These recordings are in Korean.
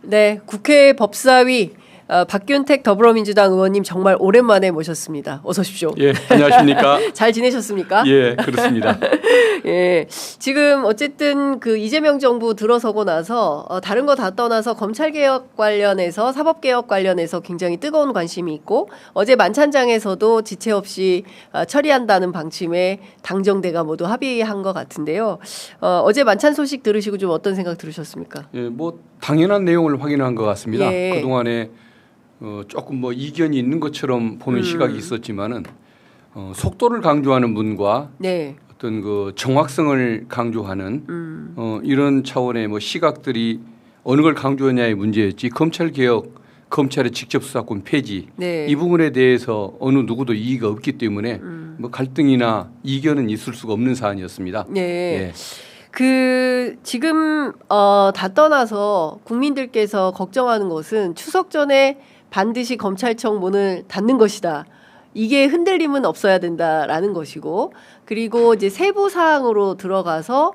네, 국회 법사위 박균택 더불어민주당 의원님 정말 오랜만에 모셨습니다. 어서 오십시오. 예, 안녕하십니까? 잘 지내셨습니까? 예, 그렇습니다. 예, 지금 어쨌든 그 이재명 정부 들어서고 나서 다른 거 다 떠나서 검찰 개혁 관련해서 사법 개혁 관련해서 굉장히 뜨거운 관심이 있고 어제 만찬장에서도 지체 없이 처리한다는 방침에 당정대가 모두 합의한 것 같은데요. 어제 만찬 소식 들으시고 좀 어떤 생각 들으셨습니까? 예, 뭐 당연한 내용을 확인한 것 같습니다. 예. 그 동안에 조금 뭐 이견이 있는 것처럼 보는 시각이 있었지만은 속도를 강조하는 분과 네. 어떤 그 정확성을 강조하는 이런 차원의 뭐 시각들이 어느 걸 강조하냐의 문제였지 검찰 개혁, 검찰의 직접 수사권 폐지 네. 이 부분에 대해서 어느 누구도 이의가 없기 때문에 뭐 갈등이나 이견은 있을 수가 없는 사안이었습니다. 네. 예. 그 지금 다 떠나서 국민들께서 걱정하는 것은 추석 전에 반드시 검찰청 문을 닫는 것이다. 이게 흔들림은 없어야 된다라는 것이고, 그리고 이제 세부 사항으로 들어가서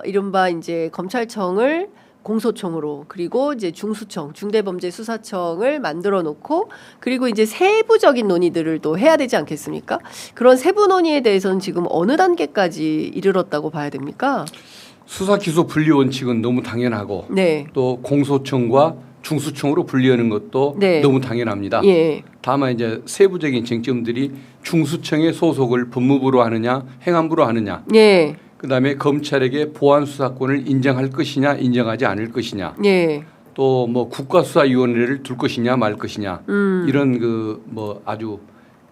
이른바 이제 검찰청을 공소청으로, 그리고 이제 중수청, 중대범죄수사청을 만들어 놓고, 그리고 이제 세부적인 논의들을 또 해야 되지 않겠습니까? 그런 세부 논의에 대해서는 지금 어느 단계까지 이르렀다고 봐야 됩니까? 수사 기소 분리 원칙은 너무 당연하고 네. 또 공소청과 중수청으로 분리하는 것도 네. 너무 당연합니다. 예. 다만 이제 세부적인 쟁점들이 중수청의 소속을 법무부로 하느냐 행안부로 하느냐 예. 그다음에 검찰에게 보안 수사권을 인정할 것이냐 인정하지 않을 것이냐 예. 또 뭐 국가수사위원회를 둘 것이냐 말 것이냐 이런 그 뭐 아주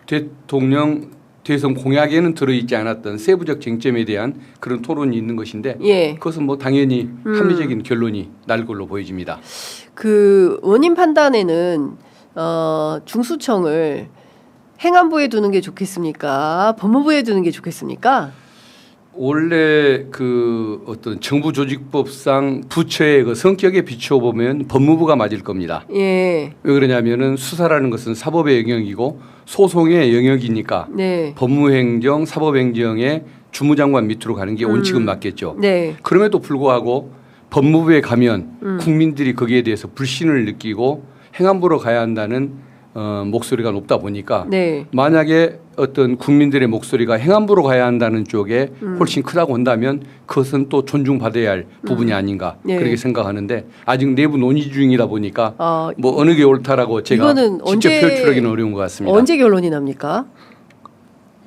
대통령 대선 공약에는 들어있지 않았던 세부적 쟁점에 대한 그런 토론이 있는 것인데 예. 그것은 뭐 당연히 합리적인 결론이 날 걸로 보여집니다. 그 원님 판단에는 중수청을 행안부에 두는 게 좋겠습니까? 법무부에 두는 게 좋겠습니까? 원래 그 어떤 정부 조직법상 부처의 그 성격에 비추어 보면 법무부가 맞을 겁니다. 예. 왜 그러냐면은 수사라는 것은 사법의 영역이고 소송의 영역이니까 네. 법무행정, 사법행정의 주무장관 밑으로 가는 게 원칙은 맞겠죠. 네. 그럼에도 불구하고 법무부에 가면 국민들이 거기에 대해서 불신을 느끼고 행안부로 가야 한다는 목소리가 높다 보니까 네. 만약에 어떤 국민들의 목소리가 행안부로 가야 한다는 쪽에 훨씬 크다고 한다면 그것은 또 존중받아야 할 부분이 아닌가 네. 그렇게 생각하는데 아직 내부 논의 중이다 보니까 아, 뭐 어느 게 옳다라고 제가 이거는 직접 언제- 표출하기는 어려운 것 같습니다. 언제 결론이 납니까?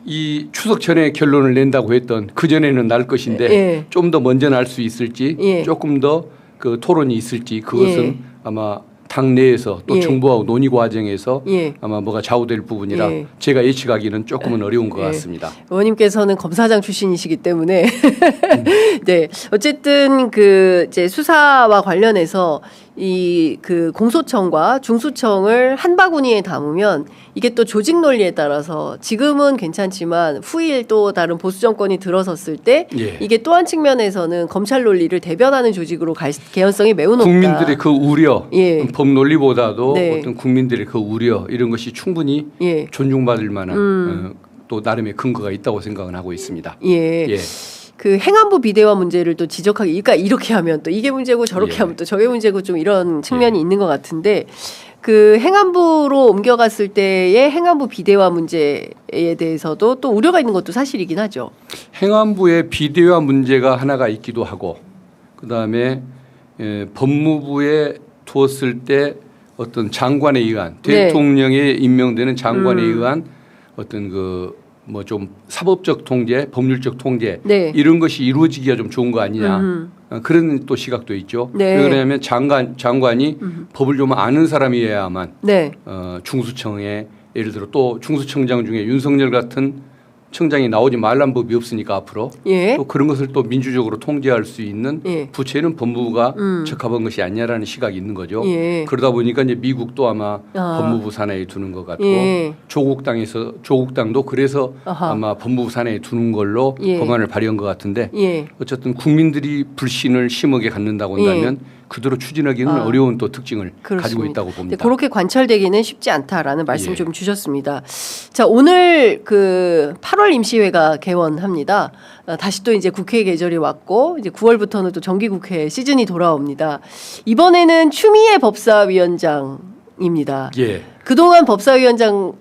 이 추석 전에 결론을 낸다고 했던 그 전에는 날 것인데 예. 좀 더 먼저 날 수 있을지 예. 조금 더 그 토론이 있을지 그것은 예. 아마 당 내에서 또 예. 정부하고 논의 과정에서 예. 아마 뭐가 좌우될 부분이라 예. 제가 예측하기는 조금은 어려운 것 예. 같습니다. 의원님께서는 검사장 출신이시기 때문에 네 어쨌든 그 이제 수사와 관련해서 이 그 공소청과 중수청을 한 바구니에 담으면 이게 또 조직 논리에 따라서 지금은 괜찮지만 후일 또 다른 보수 정권이 들어섰을 때 예. 이게 또 한 측면에서는 검찰 논리를 대변하는 조직으로 갈 개연성이 매우 높다. 국민들의 그 우려, 예. 법 논리보다도 네. 어떤 국민들의 그 우려 이런 것이 충분히 예. 존중받을 만한 또 나름의 근거가 있다고 생각은 하고 있습니다. 예. 예. 그 행안부 비대화 문제를 또 지적하기, 그러니까 이렇게 하면 또 이게 문제고 저렇게 예. 하면 또 저게 문제고 좀 이런 측면이 있는 것 같은데 그 행안부로 옮겨갔을 때의 행안부 비대화 문제에 대해서도 또 우려가 있는 것도 사실이긴 하죠. 행안부의 비대화 문제가 하나가 있기도 하고 그다음에 법무부에 두었을 때 어떤 장관에 의한 네. 대통령에 임명되는 장관에 의한 어떤 그 뭐 좀 사법적 통제, 법률적 통제 네. 이런 것이 이루어지기가 좀 좋은 거 아니냐 그런 또 시각도 있죠. 네. 왜 그러냐면 장관이 법을 좀 아는 사람이어야만 네. 중수청에 예를 들어 또 중수청장 중에 윤석열 같은 청장이 나오지 말란 법이 없으니까 앞으로 예. 또 그런 것을 또 민주적으로 통제할 수 있는 예. 부처에는 법무부가 적합한 것이 아니냐라는 시각이 있는 거죠. 예. 그러다 보니까 이제 미국도 아마 아. 법무부 산하에 두는 것 같고 예. 조국당도 그래서 아하. 아마 법무부 산하에 두는 걸로 예. 법안을 발의한 것 같은데 예. 어쨌든 국민들이 불신을 심하게 갖는다고 한다면 그대로 추진하기는 어려운 또 특징을 그렇습니다. 가지고 있다고 네, 봅니다. 그렇게 관철되기는 쉽지 않다라는 말씀 예. 좀 주셨습니다. 자, 오늘 그 8월 임시회가 개원합니다. 다시 또 이제 국회 계절이 왔고 이제 9월부터는 또 정기국회 시즌이 돌아옵니다. 이번에는 추미애 법사위원장입니다. 예. 그동안 법사위원장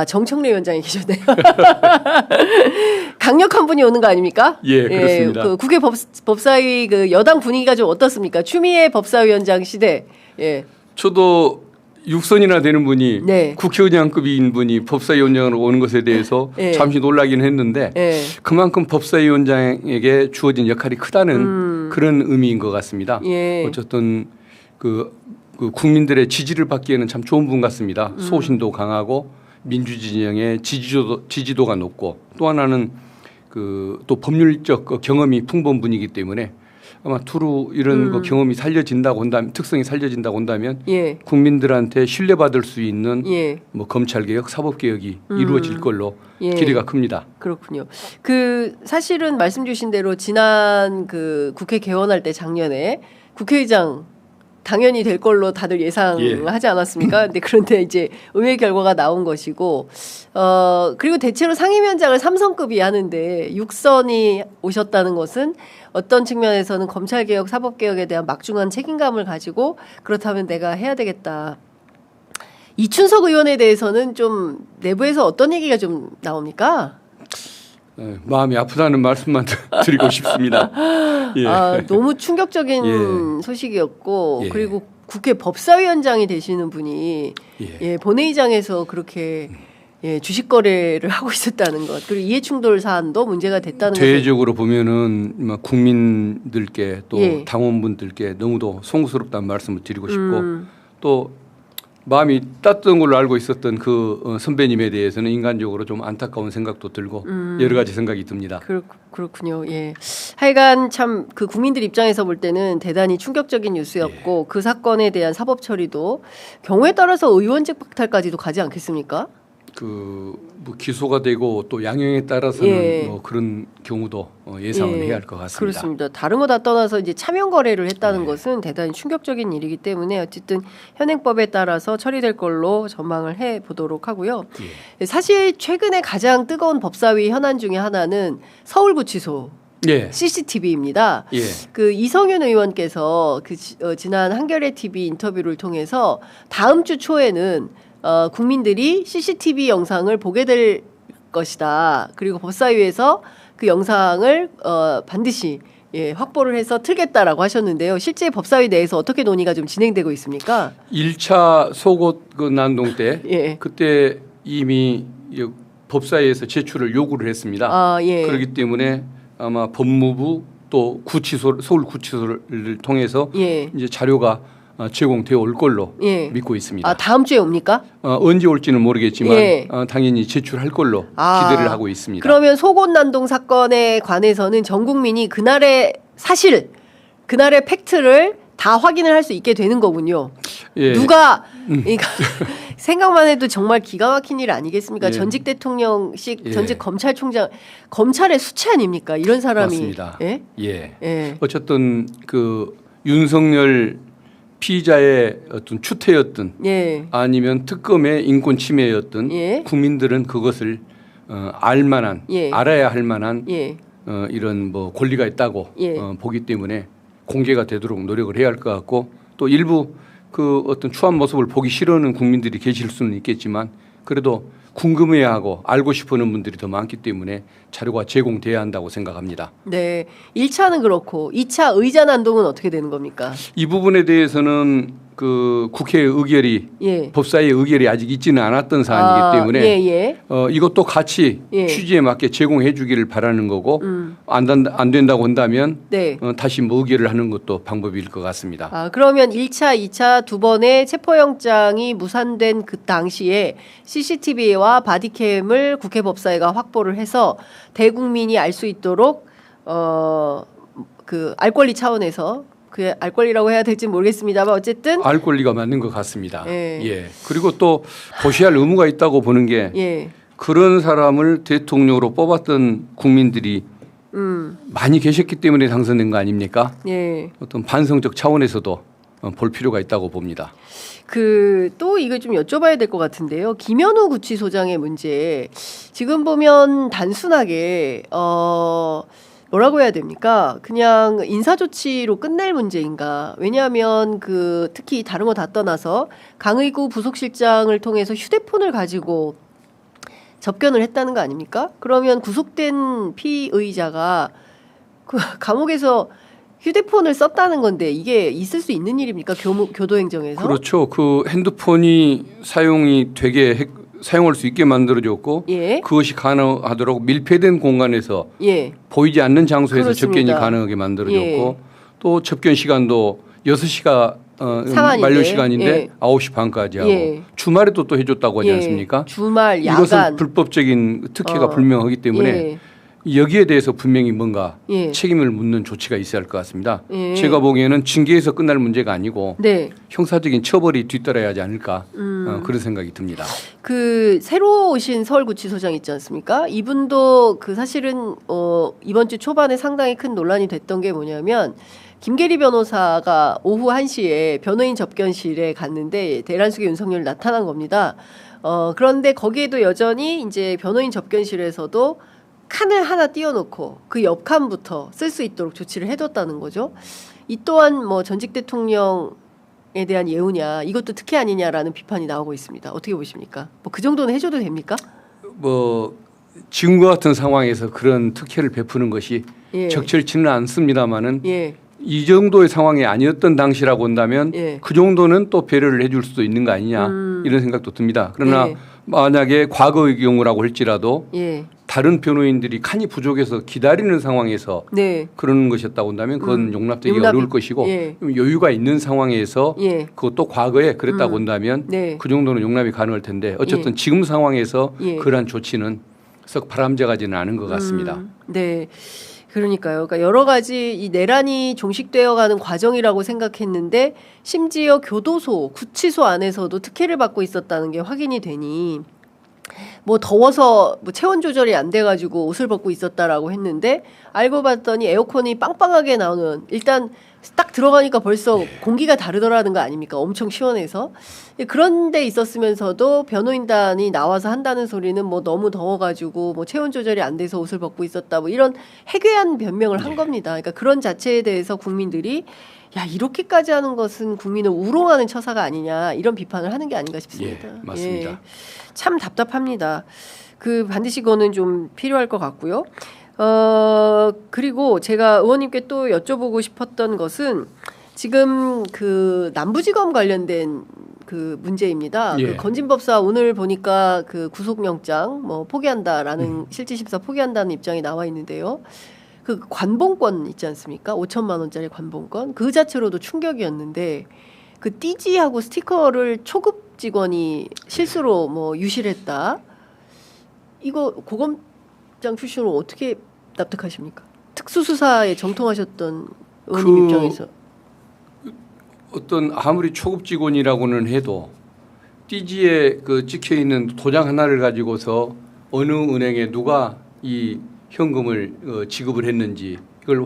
정청래 위원장이 계셨네요. 강력한 분이 오는 거 아닙니까? 예, 그렇습니다. 그 국회 법사위 그 여당 분위기가 좀 어떻습니까? 추미애 법사위원장 시대. 예. 저도 6선이나 되는 분이 네. 국회의장급인 분이 법사위원장으로 오는 것에 대해서 예. 잠시 놀라긴 했는데 예. 그만큼 법사위원장에게 주어진 역할이 크다는 그런 의미인 것 같습니다. 예. 어쨌든 그 국민들의 지지를 받기에는 참 좋은 분 같습니다. 소신도 강하고 민주진영의 지지도가 높고 또 하나는 또 법률적 경험이 풍부한 분이기 때문에 아마 두루 이런 그 경험이 살려진다고 한다면 특성이 살려진다고 한다면 예. 국민들한테 신뢰받을 수 있는 예. 뭐 검찰개혁, 사법개혁이 이루어질 걸로 예. 기대가 큽니다. 그렇군요. 그 사실은 말씀 주신 대로 지난 그 국회 개원할 때 작년에 국회의장 당연히 될 걸로 다들 예상하지 않았습니까? 그런데 이제 의회 결과가 나온 것이고, 그리고 대체로 상임위원장을 3선급이 하는데 6선이 오셨다는 것은 어떤 측면에서는 검찰개혁, 사법개혁에 대한 막중한 책임감을 가지고 그렇다면 내가 해야 되겠다. 이춘석 의원에 대해서는 좀 내부에서 어떤 얘기가 좀 나옵니까? 네, 마음이 아프다는 말씀만 드리고 싶습니다. 예. 너무 충격적인 예. 소식이었고 예. 그리고 국회 법사위원장이 되시는 분이 예. 본회의장에서 그렇게 주식 거래를 하고 있었다는 것 그리고 이해충돌 사안도 문제가 됐다는 것. 대외적으로 보면은 국민들께 또 예. 당원분들께 너무도 송구스럽다는 말씀을 드리고 싶고 또 마음이 따뜻한 걸로 알고 있었던 그 선배님에 대해서는 인간적으로 좀 안타까운 생각도 들고 여러 가지 생각이 듭니다. 그렇군요. 예. 하여간 참 그 국민들 입장에서 볼 때는 대단히 충격적인 뉴스였고 그 사건에 대한 사법 처리도 경우에 따라서 의원직 박탈까지도 가지 않겠습니까? 뭐 기소가 되고 또 양형에 따라서는 예. 뭐 그런 경우도 예상을 해야 할 것 같습니다. 그렇습니다. 다른 거 다 떠나서 이제 차명 거래를 했다는 것은 대단히 충격적인 일이기 때문에 어쨌든 현행법에 따라서 처리될 걸로 전망을 해 보도록 하고요. 사실 최근에 가장 뜨거운 법사위 현안 중에 하나는 서울구치소 예. CCTV입니다. 예. 그 이성윤 의원께서 지난 한겨레 TV 인터뷰를 통해서 다음 주 초에는 국민들이 CCTV 영상을 보게 될 것이다. 그리고 법사위에서 그 영상을 반드시 확보를 해서 틀겠다라고 하셨는데요. 실제 법사위 내에서 어떻게 논의가 좀 진행되고 있습니까? 1차 속옷 그 난동 때 예. 그때 이미 법사위에서 제출을 요구를 했습니다. 예. 그렇기 때문에 아마 법무부 또 서울 구치소를 통해서 이제 자료가 제공되어 올 걸로 믿고 있습니다. 다음 주에 옵니까? 언제 올지는 모르겠지만 당연히 제출할 걸로 기대를 하고 있습니다. 그러면 속옷난동 사건에 관해서는 전 국민이 그날의 사실, 그날의 팩트를 다 확인을 할 수 있게 되는 거군요. 예. 누가 그러니까 생각만 해도 정말 기가 막힌 일 아니겠습니까? 예. 전직 대통령식 전직 검찰총장 검찰의 수치 아닙니까? 이런 사람이. 맞습니다. 예? 예. 어쨌든 그 윤석열 피의자의 어떤 추태였든 아니면 특검의 인권 침해였든 국민들은 그것을 알만한 알아야 할 만한 이런 뭐 권리가 있다고 보기 때문에 공개가 되도록 노력을 해야 할 것 같고 또 일부 그 어떤 추한 모습을 보기 싫어하는 국민들이 계실 수는 있겠지만 그래도 궁금해하고 알고 싶어하는 분들이 더 많기 때문에 자료가 제공돼야 한다고 생각합니다. 네, 1차는 그렇고 2차 의자 난동은 어떻게 되는 겁니까? 이 부분에 대해서는 그 국회 의결이 법사위 의결이 아직 있지는 않았던 사안이기 때문에 이것도 같이 취지에 맞게 제공해 주기를 바라는 거고 안 된다고 한다면 다시 뭐 의결을 하는 것도 방법일 것 같습니다. 그러면 1차, 2차 두 번의 체포영장이 무산된 그 당시에 CCTV와 바디캠을 국회 법사위가 확보를 해서 대국민이 알 수 있도록 그 알 권리 차원에서 그 알 권리라고 해야 될지 모르겠습니다만 어쨌든 알 권리가 맞는 것 같습니다. 그리고 또 보셔야 할 의무가 있다고 보는 게 그런 사람을 대통령으로 뽑았던 국민들이 많이 계셨기 때문에 당선된 거 아닙니까? 어떤 반성적 차원에서도 볼 필요가 있다고 봅니다. 또 이거 좀 여쭤봐야 될 것 같은데요. 김현우 구치소장의 문제 지금 보면 단순하게 뭐라고 해야 됩니까? 그냥 인사조치로 끝낼 문제인가? 왜냐하면 특히 다른 거 다 떠나서 강의구 부속실장을 통해서 휴대폰을 가지고 접견을 했다는 거 아닙니까? 그러면 구속된 피의자가 그 감옥에서 휴대폰을 썼다는 건데 이게 있을 수 있는 일입니까? 교도행정에서? 그렇죠. 그 핸드폰이 사용할 수 있게 만들어졌고 예. 그것이 가능하도록 밀폐된 공간에서 예. 보이지 않는 장소에서 그렇습니다. 접견이 가능하게 만들어졌고 예. 또 접견 시간도 6시가 상한인데. 만료 시간인데 예. 9시 반까지 하고 예. 주말에도 또 해줬다고 하지 예. 않습니까? 주말, 야간. 이것은 불법적인 특혜가 불명하기 때문에 예. 여기에 대해서 분명히 뭔가 예. 책임을 묻는 조치가 있어야 할 것 같습니다. 예. 제가 보기에는 징계에서 끝날 문제가 아니고 네. 형사적인 처벌이 뒤따라야 하지 않을까 그런 생각이 듭니다. 새로 오신 서울구치소장 있지 않습니까? 이분도 사실은 이번 주 초반에 상당히 큰 논란이 됐던 게 뭐냐면 김계리 변호사가 오후 1시에 변호인 접견실에 갔는데 대란숙의 윤석열이 나타난 겁니다. 그런데 거기에도 여전히 이제 변호인 접견실에서도 칸을 하나 띄워놓고 그 옆 칸부터 쓸 수 있도록 조치를 해뒀다는 거죠. 이 또한 뭐 전직 대통령에 대한 예우냐, 이것도 특혜 아니냐라는 비판이 나오고 있습니다. 어떻게 보십니까? 뭐 그 정도는 해줘도 됩니까? 뭐 지금과 같은 상황에서 그런 특혜를 베푸는 것이 예. 적절치는 않습니다만은 예. 이 정도의 상황이 아니었던 당시라고 한다면 예. 그 정도는 또 배려를 해줄 수도 있는 거 아니냐 이런 생각도 듭니다. 그러나 예. 만약에 과거의 경우라고 할지라도 예. 다른 변호인들이 칸이 부족해서 기다리는 상황에서 네. 그러는 것이었다고 한다면 그건 용납되기 용납이- 어려울 것이고 예. 여유가 있는 상황에서 예. 그것도 과거에 그랬다고 한다면 네. 그 정도는 용납이 가능할 텐데 어쨌든 지금 상황에서 예. 그러한 조치는 썩 바람직하지는 않은 것 같습니다. 네. 그러니까요. 그러니까 여러 가지 이 내란이 종식되어가는 과정이라고 생각했는데 심지어 교도소, 구치소 안에서도 특혜를 받고 있었다는 게 확인이 되니 뭐 더워서 뭐 체온 조절이 안 돼가지고 옷을 벗고 있었다라고 했는데 알고 봤더니 에어컨이 빵빵하게 나오는 일단 딱 들어가니까 벌써 공기가 다르더라는 거 아닙니까? 엄청 시원해서. 그런 데 있었으면서도 변호인단이 나와서 한다는 소리는 뭐 너무 더워가지고 뭐 체온 조절이 안 돼서 옷을 벗고 있었다 뭐 이런 해괴한 변명을 한 겁니다. 그러니까 그런 자체에 대해서 국민들이 야 이렇게까지 하는 것은 국민을 우롱하는 처사가 아니냐 이런 비판을 하는 게 아닌가 싶습니다. 예, 맞습니다. 예. 참 답답합니다. 반드시 그거는 좀 필요할 것 같고요. 그리고 제가 의원님께 또 여쭤보고 싶었던 것은 지금 남부지검 관련된 문제입니다. 예. 건진법사 오늘 보니까 구속영장 뭐 포기한다라는 실질심사 포기한다는 입장이 나와 있는데요. 관봉권 있지 않습니까? 5천만 원짜리 관봉권 그 자체로도 충격이었는데 띠지하고 스티커를 초급 직원이 실수로 뭐 유실했다. 이거 고검장 출신으로 어떻게 납득하십니까? 특수수사에 정통하셨던 의원님 입장에서. 어떤 아무리 초급 직원이라고는 해도 띠지에 찍혀 있는 도장 하나를 가지고서 어느 은행에 누가 이 현금을 지급을 했는지 이걸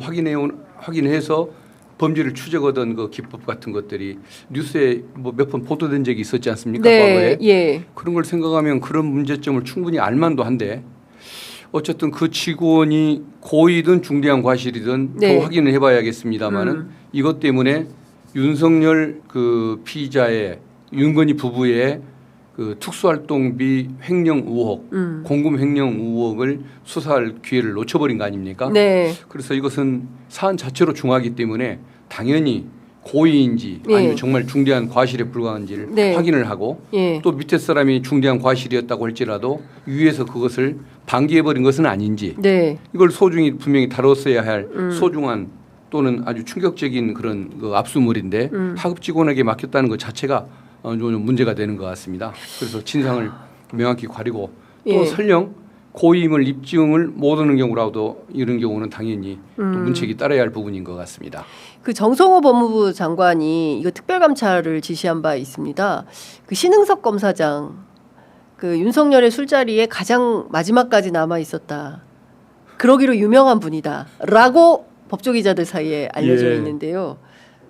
확인해서 범죄를 추적하던 기법 같은 것들이 뉴스에 뭐 몇 번 보도된 적이 있었지 않습니까? 네, 과거에 예. 그런 걸 생각하면 그런 문제점을 충분히 알만도 한데 어쨌든 그 직원이 고의든 중대한 과실이든 네. 더 확인을 해봐야겠습니다만은 이것 때문에 윤석열 피의자의 윤건희 부부의 특수활동비 횡령 의혹, 공금 횡령 의혹을 수사할 기회를 놓쳐버린 거 아닙니까? 네. 그래서 이것은 사안 자체로 중하기 때문에 당연히 고의인지 예. 아니면 정말 중대한 과실에 불과한지를 네. 확인을 하고 예. 또 밑에 사람이 중대한 과실이었다고 할지라도 위에서 그것을 방기해버린 것은 아닌지 네. 이걸 소중히 분명히 다뤘어야 할 소중한 또는 아주 충격적인 그런 압수물인데 하급 직원에게 맡겼다는 것 자체가 좀 문제가 되는 것 같습니다. 그래서 진상을 명확히 가리고 또 예. 설령 고의임을 입증을 못하는 경우라도 이런 경우는 당연히 또 문책이 따라야 할 부분인 것 같습니다. 정성호 법무부 장관이 이거 특별감찰을 지시한 바 있습니다. 신흥석 검사장 윤석열의 술자리에 가장 마지막까지 남아 있었다. 그러기로 유명한 분이다라고 법조 기자들 사이에 알려져 예. 있는데요.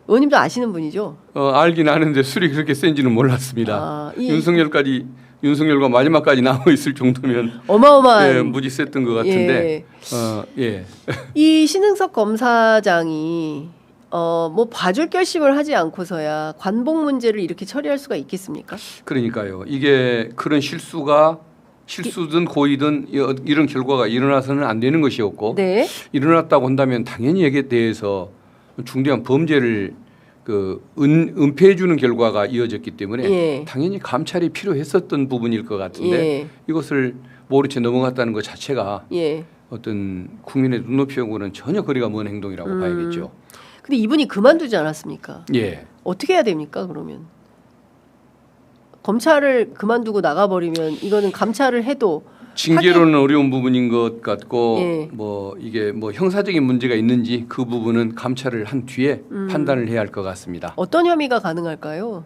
의원님도 아시는 분이죠? 알긴 아는데 술이 그렇게 센지는 몰랐습니다. 아, 윤석열과 마지막까지 남아 있을 정도면 어마어마한 무지 셌던 것 같은데. 예. 이 신흥석 검사장이 뭐 봐줄 결심을 하지 않고서야 관봉 문제를 이렇게 처리할 수가 있겠습니까? 그러니까요. 이게 그런 실수든 고의든 이런 결과가 일어나서는 안 되는 것이었고 네. 일어났다고 한다면 당연히 여기에 대해서 중대한 범죄를 은폐해 주는 결과가 이어졌기 때문에 예. 당연히 감찰이 필요했었던 부분일 것 같은데 예. 이것을 모르채 넘어갔다는 것 자체가 예. 어떤 국민의 눈높이하고는 전혀 거리가 먼 행동이라고 봐야겠죠. 근데 이분이 그만두지 않았습니까? 예. 어떻게 해야 됩니까? 그러면 검찰을 그만두고 나가버리면 이거는 감찰을 해도 징계로는 어려운 부분인 것 같고 예. 뭐 이게 뭐 형사적인 문제가 있는지 그 부분은 감찰을 한 뒤에 판단을 해야 할 것 같습니다. 어떤 혐의가 가능할까요?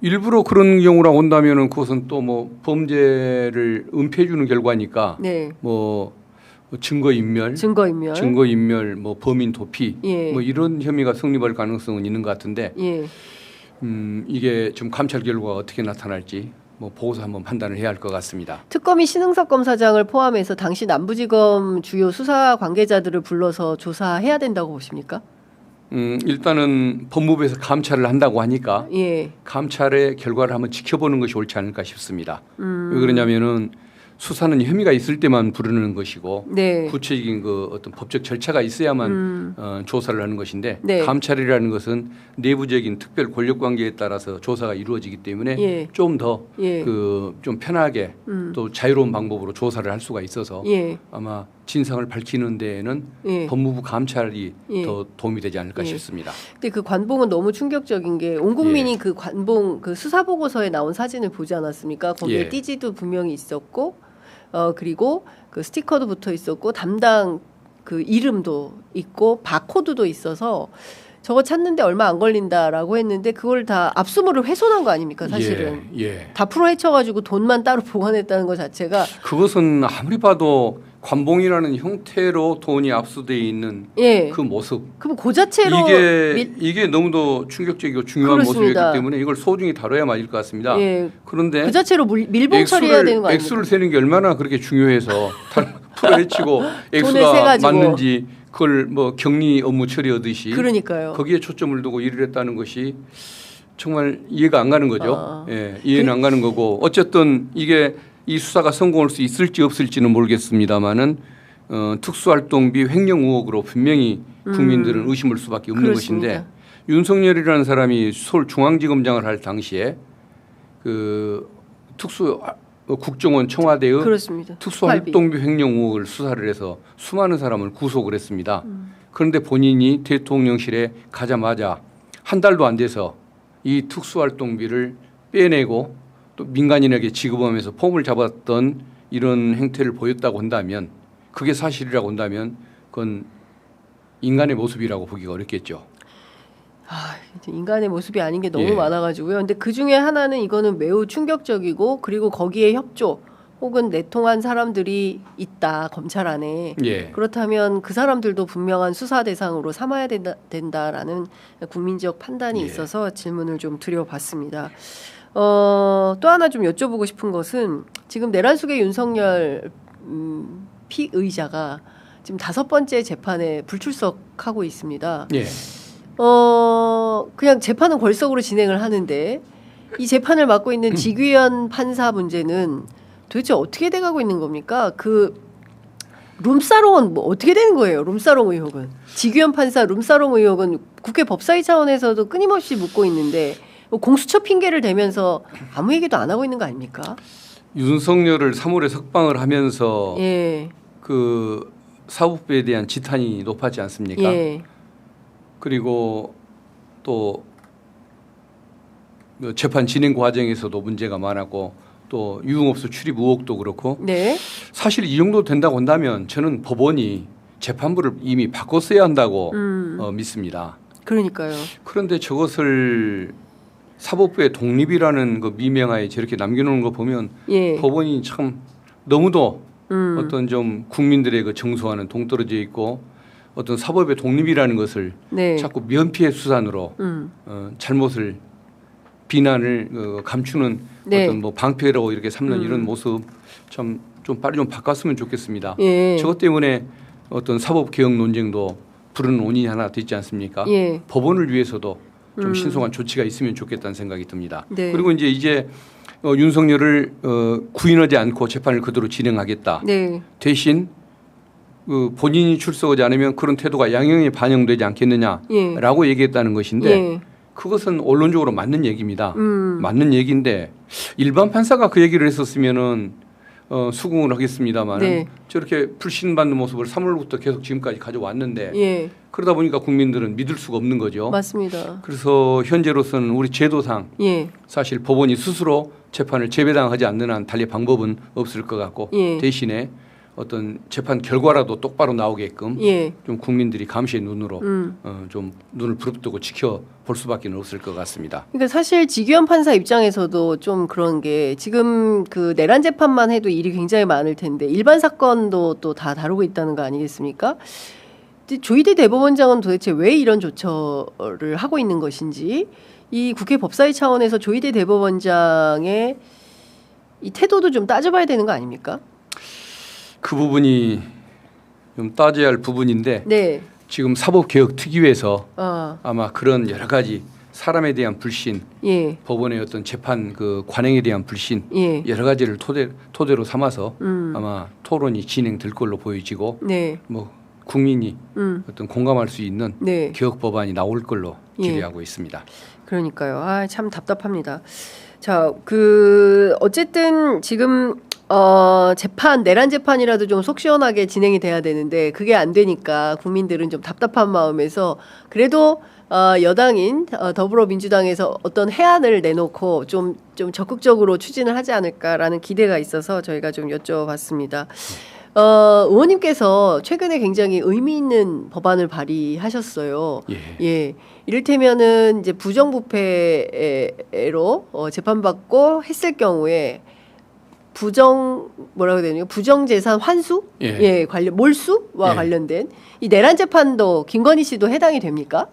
일부러 그런 경우라고 한다면은 그것은 또 뭐 범죄를 은폐해 주는 결과니까 네. 뭐 증거인멸, 증거인멸. 뭐 범인 도피, 예. 뭐 이런 혐의가 성립할 가능성은 있는 것 같은데, 예. 이게 좀 감찰 결과가 어떻게 나타날지 뭐 보고서 한번 판단을 해야 할 것 같습니다. 특검이 신흥석 검사장을 포함해서 당시 남부지검 주요 수사 관계자들을 불러서 조사해야 된다고 보십니까? 일단은 법무부에서 감찰을 한다고 하니까 예. 감찰의 결과를 한번 지켜보는 것이 옳지 않을까 싶습니다. 왜 그러냐면은 수사는 혐의가 있을 때만 부르는 것이고 네. 구체적인 그 어떤 법적 절차가 있어야만 조사를 하는 것인데 네. 감찰이라는 것은 내부적인 특별 권력 관계에 따라서 조사가 이루어지기 때문에 예. 좀 더 예. 좀 편하게 또 자유로운 방법으로 조사를 할 수가 있어서 예. 아마 진상을 밝히는 데에는 예. 법무부 감찰이 예. 더 도움이 되지 않을까 예. 싶습니다. 근데 그 관봉은 너무 충격적인 게 온 국민이 예. 그 관봉 그 수사 보고서에 나온 사진을 보지 않았습니까? 거기에 예. 띠지도 분명히 있었고 그리고 그 스티커도 붙어 있었고 담당 그 이름도 있고 바코드도 있어서 저거 찾는데 얼마 안 걸린다라고 했는데 그걸 다 압수물을 훼손한 거 아닙니까 사실은. 예. 다 풀어헤쳐가지고 돈만 따로 보관했다는 것 자체가 그것은 아무리 봐도 관봉이라는 형태로 돈이 압수돼 있는 예. 그 모습. 그럼 그 자체로 이게 너무도 충격적이고 중요한 그렇습니다. 모습이기 때문에 이걸 소중히 다뤄야 맞을 것 같습니다. 예. 그런데 그 자체로 밀봉 처리해야 되는 거 아닙니까? 액수를 세는 게 얼마나 그렇게 중요해서 풀어헤치고 돈을 액수가 세가지고. 맞는지 그걸 뭐 격리 업무 처리하듯이 그러니까요. 거기에 초점을 두고 일을 했다는 것이 정말 이해가 안 가는 거죠. 예, 이해는 안 가는 거고 어쨌든 이게 이 수사가 성공할 수 있을지 없을지는 모르겠습니다만은 특수활동비 횡령 의혹으로 분명히 국민들은 의심할 수밖에 없는 그렇습니다. 것인데 윤석열이라는 사람이 서울중앙지검장을 할 당시에 그 국정원 청와대의 그렇습니다. 특수활동비 횡령 의혹을 수사를 해서 수많은 사람을 구속을 했습니다. 그런데 본인이 대통령실에 가자마자 한 달도 안 돼서 이 특수활동비를 빼내고 또 민간인에게 지급하면서 폼을 잡았던 이런 행태를 보였다고 한다면 그게 사실이라고 한다면 그건 인간의 모습이라고 보기가 어렵겠죠. 인간의 모습이 아닌 게 너무 예. 많아가지고요. 근데 그 중에 하나는 이거는 매우 충격적이고 그리고 거기에 협조 혹은 내통한 사람들이 있다 검찰 안에. 예. 그렇다면 그 사람들도 분명한 수사 대상으로 삼아야 된다라는 국민적 판단이 예. 있어서 질문을 좀 드려봤습니다. 또 하나 좀 여쭤보고 싶은 것은 지금 내란숙의 윤석열 피의자가 지금 5번째 재판에 불출석하고 있습니다. 예. 그냥 재판은 걸석으로 진행을 하는데 이 재판을 맡고 있는 지귀현 판사 문제는 도대체 어떻게 돼가고 있는 겁니까? 그 룸사롱은 뭐 어떻게 되는 거예요? 룸사롱 의혹은 지귀현 판사 룸사롱 의혹은 국회 법사위 차원에서도 끊임없이 묻고 있는데 뭐 공수처 핑계를 대면서 아무 얘기도 안 하고 있는 거 아닙니까? 윤석열을 3월에 석방을 하면서 예. 그 사법부에 대한 지탄이 높았지 않습니까? 예. 그리고 또 재판 진행 과정에서도 문제가 많았고 또 유흥업소 출입 의혹도 그렇고 네. 사실 이 정도 된다고 한다면 저는 법원이 재판부를 이미 바꿨어야 한다고 믿습니다. 그러니까요. 그런데 저것을 사법부의 독립이라는 그 미명하에 저렇게 남겨놓은 거 보면 예. 법원이 참 너무도 어떤 좀 국민들의 그 정서와는 동떨어져 있고 어떤 사법의 독립이라는 것을 네. 자꾸 면피의 수단으로 잘못을 비난을 감추는 네. 어떤 뭐 방패라고 이렇게 삼는 이런 모습 참 좀 빨리 좀 바꿨으면 좋겠습니다. 예. 저것 때문에 어떤 사법 개혁 논쟁도 부르는 원인이 하나 되지 않습니까? 예. 법원을 위해서도 좀 신속한 조치가 있으면 좋겠다는 생각이 듭니다. 네. 그리고 이제 윤석열을 구인하지 않고 재판을 그대로 진행하겠다. 네. 대신 본인이 출석하지 않으면 그런 태도가 양형에 반영되지 않겠느냐라고 얘기했다는 것인데 예. 그것은 언론적으로 맞는 얘기입니다. 맞는 얘기인데 일반 판사가 그 얘기를 했었으면은 수긍을 하겠습니다만 네. 저렇게 불신받는 모습을 3월부터 계속 지금까지 가져왔는데 예. 그러다 보니까 국민들은 믿을 수가 없는 거죠. 맞습니다. 그래서 현재로서는 우리 제도상 예. 사실 법원이 스스로 재판을 재배당하지 않는 한 달리 방법은 없을 것 같고 예. 대신에 어떤 재판 결과라도 똑바로 나오게끔 예. 좀 국민들이 감시의 눈으로 좀 눈을 부릅뜨고 지켜볼 수밖에 없을 것 같습니다. 그러니까 사실 지규현 판사 입장에서도 좀 그런 게 지금 그 내란 재판만 해도 일이 굉장히 많을 텐데 일반 사건도 또 다 다루고 있다는 거 아니겠습니까? 조희대 대법원장은 도대체 왜 이런 조처를 하고 있는 것인지 이 국회 법사위 차원에서 조희대 대법원장의 이 태도도 좀 따져봐야 되는 거 아닙니까? 그 부분이 좀 따져야 할 부분인데 네. 지금 사법개혁특위에서 아, 아마 그런 여러 가지 사람에 대한 불신, 예. 법원의 어떤 재판 그 관행에 대한 불신 예. 여러 가지를 토대로 삼아서 아마 토론이 진행될 걸로 보여지고 네. 뭐 국민이 어떤 공감할 수 있는 네. 개혁 법안이 나올 걸로 예. 기대하고 있습니다. 그러니까요. 아, 참 답답합니다. 자, 어쨌든 지금 내란 재판이라도 좀 속 시원하게 진행이 돼야 되는데 그게 안 되니까 국민들은 좀 답답한 마음에서 그래도 여당인 더불어민주당에서 어떤 해안을 내놓고 좀 적극적으로 추진을 하지 않을까라는 기대가 있어서 저희가 좀 여쭤봤습니다. 의원님께서 최근에 굉장히 의미 있는 법안을 발의하셨어요. 예. 예. 이를테면은 이제 부정부패로 재판받고 했을 경우에 부정재산 환수? 예. 관련 몰수와 예. 관련된 이 내란 재판도 김건희 씨도 해당이 됩니까?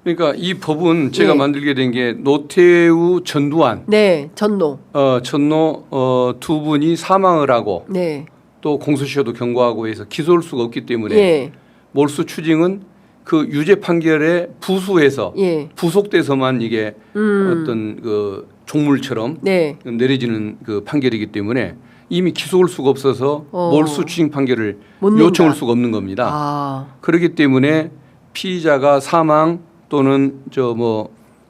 그러니까 이 법은 제가 예. 만들게 된 게 노태우 전두환 네, 전노. 전노 두 분이 사망을 하고 네. 또 공소시효도 경고하고 해서 기소할 수가 없기 때문에 예. 몰수 추징은 그 유죄 판결에 부수해서 예. 부속돼서만 이게 어떤 그 종물처럼 네. 내려지는 그 판결이기 때문에 이미 기소할 수가 없어서 몰수 추징 판결을 못 낸다. 요청할 수가 없는 겁니다. 아. 그렇기 때문에 피의자가 사망 또는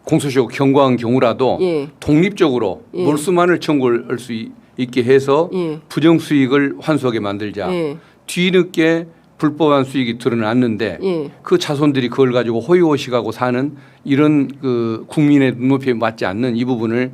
공소시효 경고한 경우라도 예. 독립적으로 예. 몰수만을 청구할 수 있게 해서 예. 부정수익을 환수하게 만들자. 예. 뒤늦게 불법한 수익이 드러났는데 예. 그 자손들이 그걸 가지고 호의호식하고 사는 이런 그 국민의 눈높이에 맞지 않는 이 부분을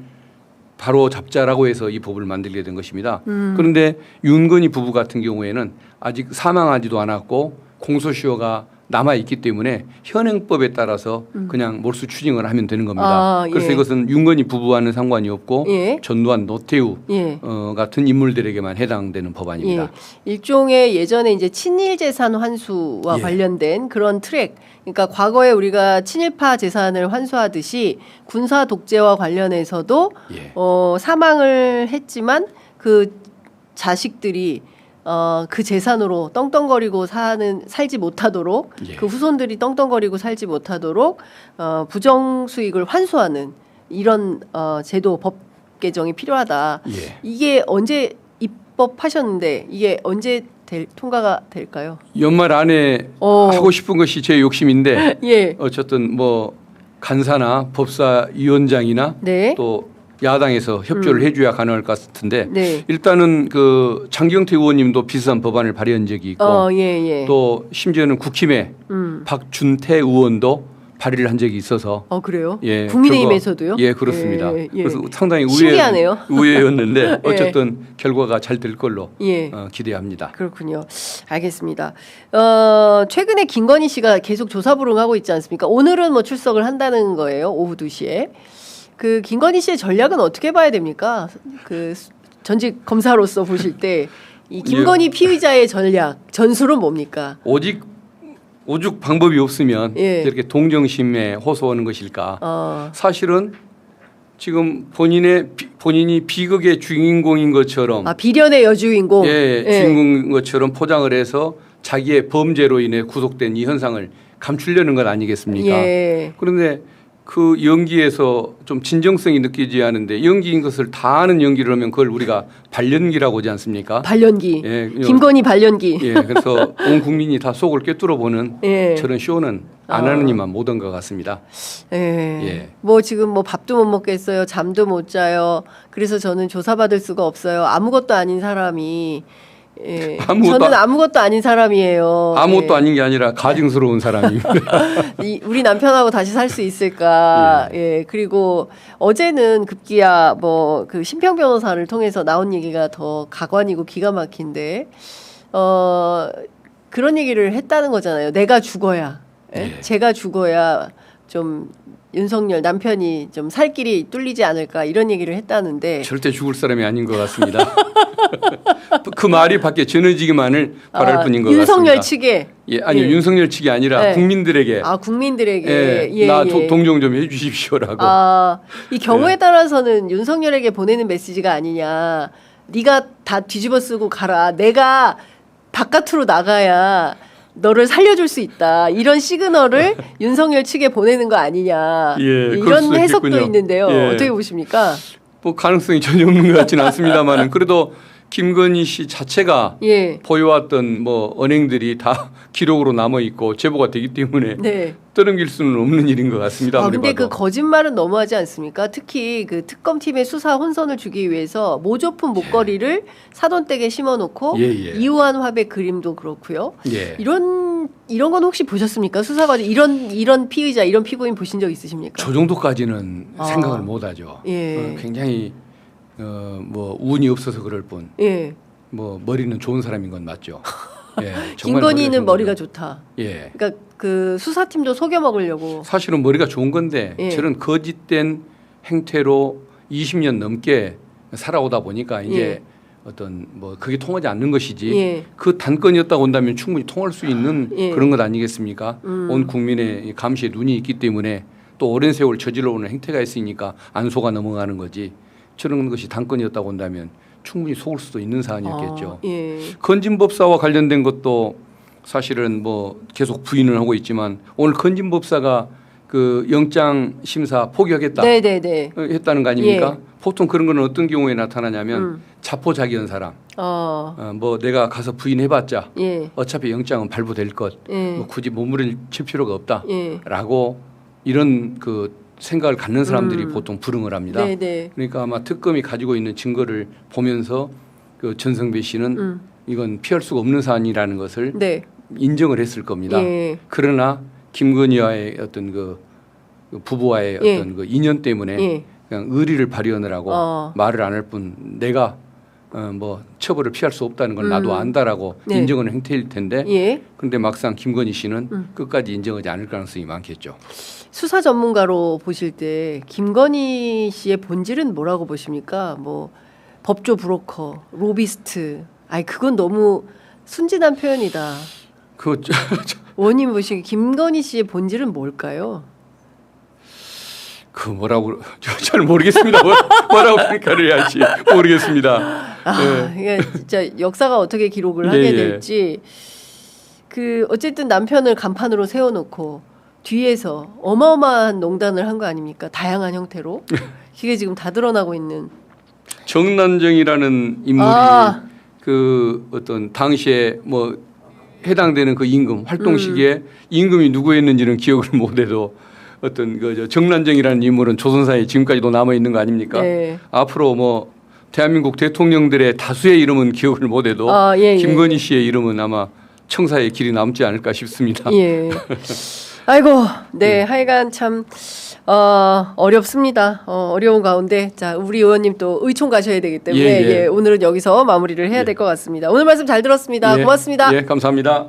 바로 잡자라고 해서 이 법을 만들게 된 것입니다. 그런데 윤건희 부부 같은 경우에는 아직 사망하지도 않았고 공소시효가 남아 있기 때문에 현행법에 따라서 그냥 몰수 추징을 하면 되는 겁니다. 그래서 예. 이것은 윤건희 부부와는 상관이 없고 예. 전두환, 노태우 예. 같은 인물들에게만 해당되는 법안입니다. 예. 일종의 예전에 이제 친일 재산 환수와 예. 관련된 그런 트랙. 그러니까 과거에 우리가 친일파 재산을 환수하듯이 군사 독재와 관련해서도 예. 사망을 했지만 그 자식들이 그 재산으로 똥똥거리고 살지 못하도록 예. 그 후손들이 똥똥거리고 살지 못하도록 부정 수익을 환수하는 이런 제도 법 개정이 필요하다. 예. 이게 언제 입법하셨는데 이게 언제 통과가 될까요? 연말 안에 하고 싶은 것이 제 욕심인데 예. 어쨌든 간사나 법사위원장이나 네. 또 야당에서 협조를 해줘야 가능할 것 같은데 네. 일단은 그 장경태 의원님도 비슷한 법안을 발의한 적이 있고 예. 또 심지어는 국힘의 박준태 의원도 발의를 한 적이 있어서 그래요? 예, 국민의힘에서도요? 예, 그렇습니다. 예. 그래서 상당히 신기하네요. 의외였는데 어쨌든 결과가 잘 될 걸로 예. 기대합니다. 그렇군요. 알겠습니다. 최근에 김건희 씨가 계속 조사 불응하고 있지 않습니까? 오늘은 출석을 한다는 거예요. 오후 2시에. 그 김건희 씨의 전략은 어떻게 봐야 됩니까? 그 전직 검사로서 보실 때 이 김건희 피의자의 전략, 전술은 뭡니까? 오직 오죽 방법이 없으면 예. 이렇게 동정심에 호소하는 것일까? 사실은 지금 본인이 비극의 주인공인 것처럼 비련의 여주인공. 예, 주인공인 것처럼 포장을 해서 자기의 범죄로 인해 구속된 이 현상을 감추려는 것 아니겠습니까? 예. 그런데 그 연기에서 좀 진정성이 느끼지 않은데 연기인 것을 다 아는 연기를 하면 그걸 우리가 발연기라고 하지 않습니까? 발연기. 예, 김건희 발연기. 예, 그래서 온 국민이 다 속을 꿰뚫어 보는 예. 저런 쇼는 안 하는 이만 못한 것 같습니다. 예. 예. 뭐 지금 뭐 밥도 못 먹겠어요. 잠도 못 자요. 그래서 저는 조사받을 수가 없어요. 아무것도 아닌 사람이. 예. 저는 아무것도 아닌 사람이에요. 아무것도 예. 아닌 게 아니라 가증스러운 사람입니다. 우리 남편하고 다시 살 수 있을까? 예. 그리고 어제는 급기야 뭐 그 심평 변호사를 통해서 나온 얘기가 더 가관이고 기가 막힌데 그런 얘기를 했다는 거잖아요. 내가 죽어야, 예? 제가 죽어야 좀 윤석열 남편이 좀 살 길이 뚫리지 않을까 이런 얘기를 했다는데 절대 죽을 사람이 아닌 것 같습니다. 그 말이 밖에 전해지기만을 바랄 뿐인 것 윤석열 같습니다. 측에 예, 아니요 예. 윤석열 측이 아니라 예. 국민들에게 국민들에게 나 동정 좀 해주십시오라고. 이 경우에 따라서는 윤석열에게 보내는 메시지가 아니냐. 네가 다 뒤집어 쓰고 가라. 내가 바깥으로 나가야 너를 살려줄 수 있다. 이런 시그널을 윤석열 측에 보내는 거 아니냐. 예, 이런 해석도 있겠군요. 있는데요. 예. 어떻게 보십니까? 뭐 가능성이 전혀 없는 것 같지는 않습니다만 그래도 김건희 씨 자체가 예. 보여왔던 뭐 언행들이 다 기록으로 남아 있고 제보가 되기 때문에 네. 떠넘길 수는 없는 일인 것 같습니다. 근데 그 거짓말은 너무하지 않습니까? 특히 그 특검팀의 수사 혼선을 주기 위해서 모조품 목걸이를 사돈댁에 심어놓고 이우한 화백 그림도 그렇고요. 예. 이런 건 혹시 보셨습니까? 수사 과정 이런 피의자 이런 피고인 보신 적 있으십니까? 저 정도까지는 생각을 못하죠. 예. 굉장히 뭐 운이 없어서 그럴 뿐. 예. 뭐 머리는 좋은 사람인 건 맞죠. 예, 김건희는 머리가 좋다. 예. 그러니까 그 수사팀도 속여 먹으려고. 사실은 머리가 좋은 건데 저런 거짓된 행태로 20년 넘게 살아오다 보니까 이제 어떤 뭐 그게 통하지 않는 것이지 그 단건이었다고 한다면 충분히 통할 수 있는 그런 것 아니겠습니까? 온 국민의 감시에 눈이 있기 때문에 또 오랜 세월 저질러오는 행태가 있으니까 안 속아 넘어가는 거지. 저런 것이 단건이었다고 한다면 충분히 속을 수도 있는 사안이었겠죠. 건진법사와 관련된 것도 사실은 뭐 계속 부인을 하고 있지만 오늘 건진법사가 그 영장 심사 포기하겠다 했다는 거 아닙니까? 보통 그런 거는 어떤 경우에 나타나냐면 자포자기한 사람. 뭐 내가 가서 부인해봤자 어차피 영장은 발부될 것. 뭐 굳이 몸부림칠 필요가 없다라고 이런 그 생각을 갖는 사람들이 보통 불응을 합니다. 그러니까 아마 특검이 가지고 있는 증거를 보면서 그 전성배 씨는 이건 피할 수가 없는 사안이라는 것을 인정을 했을 겁니다. 그러나 김건희와의 어떤 그 부부와의 어떤 그 인연 때문에 그냥 의리를 발휘하느라고 말을 안 할 뿐 내가 뭐 처벌을 피할 수 없다는 걸 나도 안다라고 인정하는 행태일 텐데 그런데 막상 김건희 씨는 끝까지 인정하지 않을 가능성이 많겠죠. 수사 전문가로 보실 때 김건희 씨의 본질은 뭐라고 보십니까? 뭐 법조 브로커, 로비스트. 그건 너무 순진한 표현이다. 원님 보시기에 김건희 씨의 본질은 뭘까요? 그 뭐라고 잘 모르겠습니다. 뭐라고 평가를 해야지 모르겠습니다. 이게 진짜 역사가 어떻게 기록을 하게 될지. 그 어쨌든 남편을 간판으로 세워놓고 뒤에서 어마어마한 농단을 한 거 아닙니까? 다양한 형태로. 그게 지금 다 드러나고 있는. 정난정이라는 인물이 그 어떤 당시에 뭐 해당되는 그 임금 활동 시기에 임금이 누구였는지는 기억을 못해도 어떤 그 정난정이라는 인물은 조선사에 지금까지도 남아 있는 거 아닙니까? 앞으로 뭐 대한민국 대통령들의 다수의 이름은 기억을 못해도 김건희 씨의 이름은 아마 청사에 길이 남지 않을까 싶습니다. 아이고, 하여간 참 어렵습니다. 어려운 가운데 자 우리 의원님 또 의총 가셔야 되기 때문에 오늘은 여기서 마무리를 해야 될 것 같습니다. 오늘 말씀 잘 들었습니다. 고맙습니다. 감사합니다.